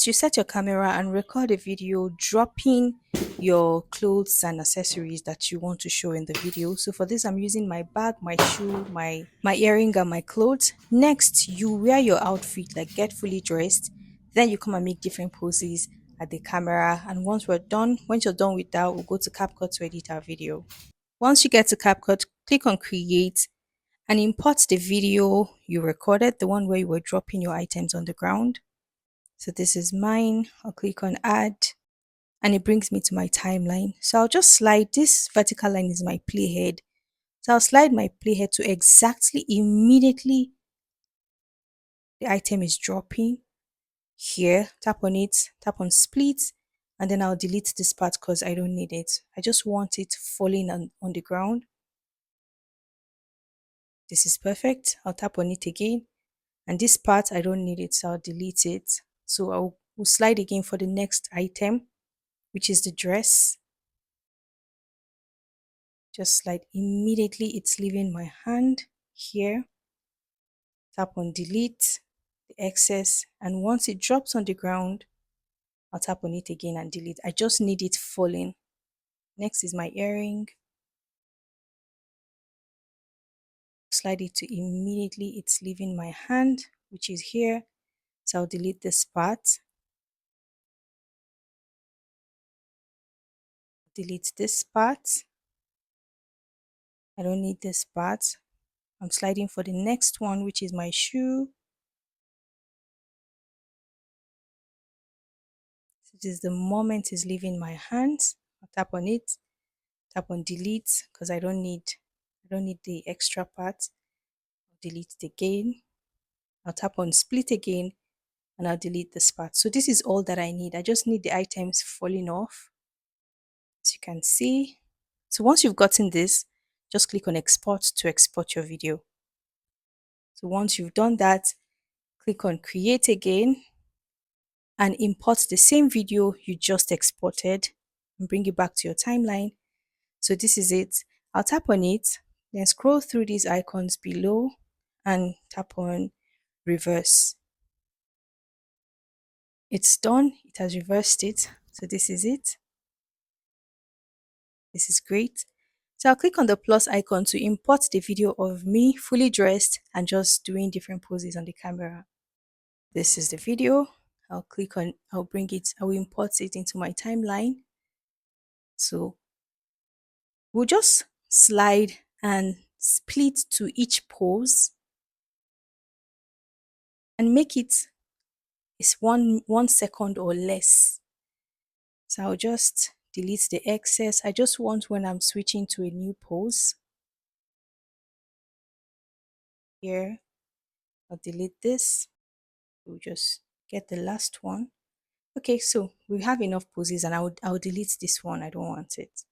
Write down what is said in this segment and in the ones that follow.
First, you set your camera and record a video dropping your clothes and accessories that you want to show in the video. So for this, I'm using my bag, my shoe, my earring, and my clothes. Next, you wear your outfit, like get fully dressed. Then you come and make different poses at the camera. And once you're done with that, we'll go to CapCut to edit our video. Once you get to CapCut, click on Create and import the video you recorded, the one where you were dropping your items on the ground. So this is mine. I'll click on Add and it brings me to my timeline. So I'll just slide, this vertical line is my playhead. So I'll slide my playhead to exactly immediately the item is dropping. Here, tap on it, tap on split, and then I'll delete this part because I don't need it. I just want it falling on the ground. This is perfect. I'll tap on it again. And this part, I don't need it, so I'll delete it. So will slide again for the next item, which is the dress. Just slide immediately, it's leaving my hand here. Tap on delete the excess, and once it drops on the ground, I'll tap on it again and delete. I just need it falling. Next is my earring. Slide it to immediately, it's leaving my hand, which is here. So I'll delete this part. Delete this part. I don't need this part. I'm sliding for the next one, which is my shoe. So this is the moment it's leaving my hands. I'll tap on it, tap on delete because I don't need the extra part. I'll delete it again. I'll tap on split again and I'll delete this part. So this is all that I need. I just need the items falling off, as you can see. So once you've gotten this, just click on export to export your video. So once you've done that, click on create again and import the same video you just exported and bring it back to your timeline. So this is it. I'll tap on it, then scroll through these icons below and tap on reverse. It's done. It has reversed it. So this is it. This is great. So I'll click on the plus icon to import the video of me fully dressed and just doing different poses on the camera. This is the video. I'll import it into my timeline. So we'll just slide and split to each pose and make it is 1 second or less. So I'll just delete the excess. I just want when I'm switching to a new pose. Here, I'll delete this. We'll just get the last one. Okay, so we have enough poses and I'll delete this one. I don't want it.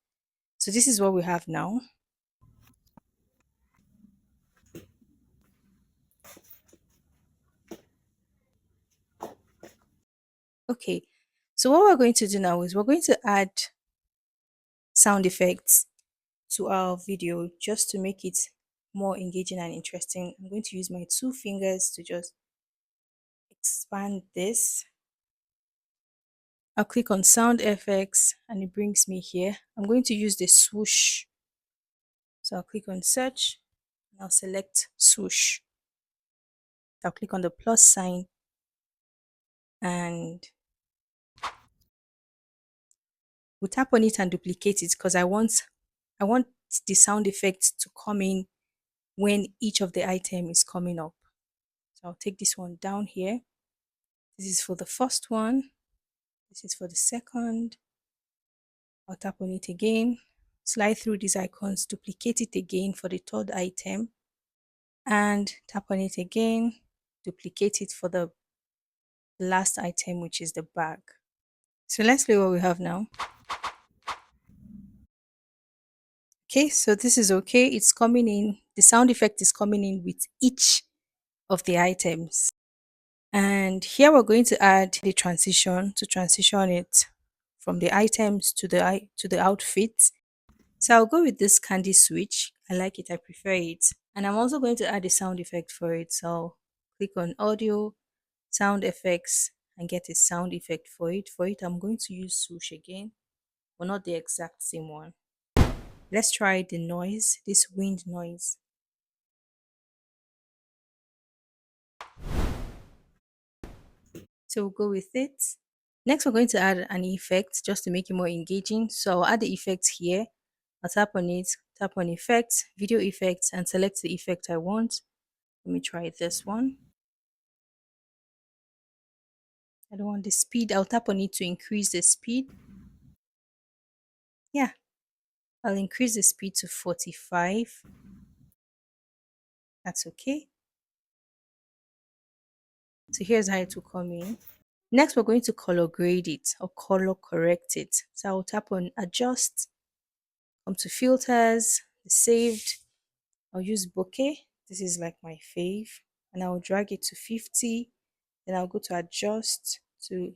So this is what we have now. Okay, so what we're going to do now is we're going to add sound effects to our video just to make it more engaging and interesting. I'm going to use my 2 fingers to just expand this. I'll click on sound effects and it brings me here. I'm going to use the swoosh. So I'll click on search and I'll select swoosh. I'll click on the plus sign and we'll tap on it and duplicate it because I want the sound effect to come in when each of the item is coming up. So I'll take this one down here. This is for the first one. This is for the second. I'll tap on it again, slide through these icons, duplicate it again for the third item, and tap on it again, duplicate it for the last item, which is the bag. So let's play what we have now. Okay, so this is okay. It's coming in. The sound effect is coming in with each of the items. And here we're going to add the transition to transition it from the items to the outfit. So I'll go with this candy switch. I like it, I prefer it. And I'm also going to add a sound effect for it. So I'll click on audio, sound effects, and get a sound effect for it. For it, I'm going to use swoosh again, but not the exact same one. Let's try the noise, this wind noise. So we'll go with it. Next, we're going to add an effect just to make it more engaging. So I'll add the effect here. I'll tap on it, tap on effects, video effects, and select the effect I want. Let me try this one. I don't want the speed. I'll tap on it to increase the speed. Yeah, I'll increase the speed to 45. That's okay. So here's how it will come in. Next, we're going to color grade it or color correct it. So I'll tap on adjust, come to filters, the saved. I'll use bokeh. This is like my fave. And I'll drag it to 50. Then I'll go to adjust to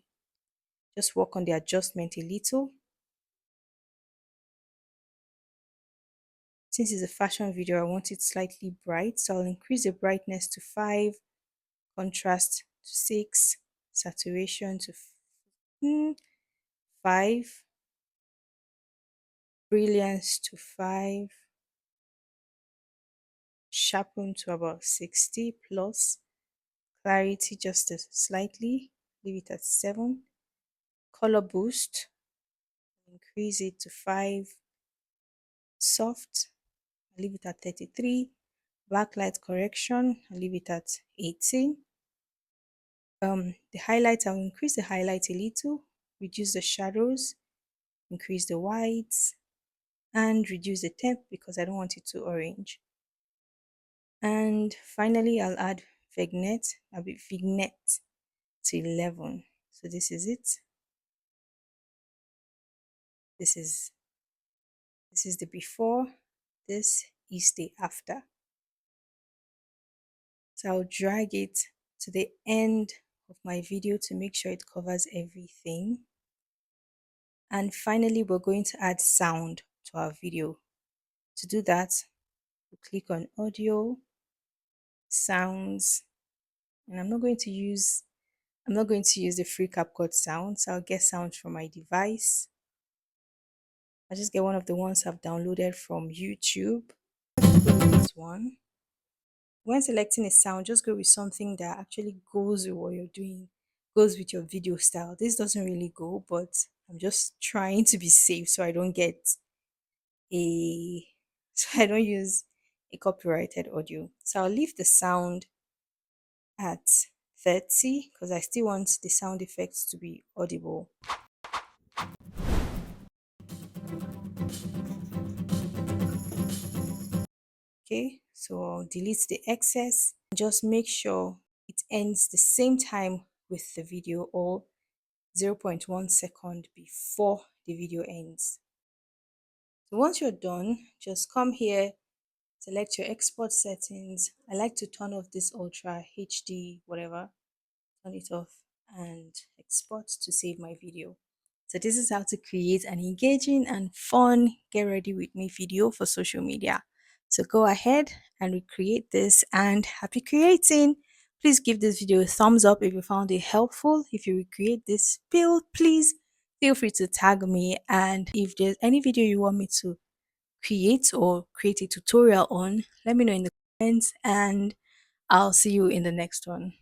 just work on the adjustment a little. Since it's a fashion video, I want it slightly bright. So I'll increase the brightness to 5, contrast to 6, saturation to 5, brilliance to 5, sharpen to about 60 plus, clarity just a slightly, leave it at 7, color boost, increase it to 5, soft, leave it at 33, backlight correction, I'll leave it at 18. The highlight, I'll increase the highlight a little, reduce the shadows, increase the whites, and reduce the temp because I don't want it to orange. And finally, I'll add vignette to 11. So this is it. This is the before. This is the after. So I'll drag it to the end of my video to make sure it covers everything. And finally, we're going to add sound to our video. To do that, we'll click on audio, sounds, and I'm not going to use the free CapCut sounds. I'll get sounds from my device. I'll just get one of the ones I've downloaded from YouTube. Go with this one. When selecting a sound, just go with something that actually goes with what you're doing, goes with your video style. This doesn't really go, but I'm just trying to be safe so I don't get a so I don't use a copyrighted audio. So I'll leave the sound at 30 because I still want the sound effects to be audible. Okay, so I'll delete the excess. Just make sure it ends the same time with the video or 0.1 second before the video ends. So once you're done, just come here, select your export settings. I like to turn off this Ultra HD, whatever, turn it off and export to save my video. So this is how to create an engaging and fun get ready with me video for social media. So go ahead and recreate this and happy creating. Please give this video a thumbs up if you found it helpful. If you recreate this build, please feel free to tag me. And if there's any video you want me to create or create a tutorial on, let me know in the comments and I'll see you in the next one.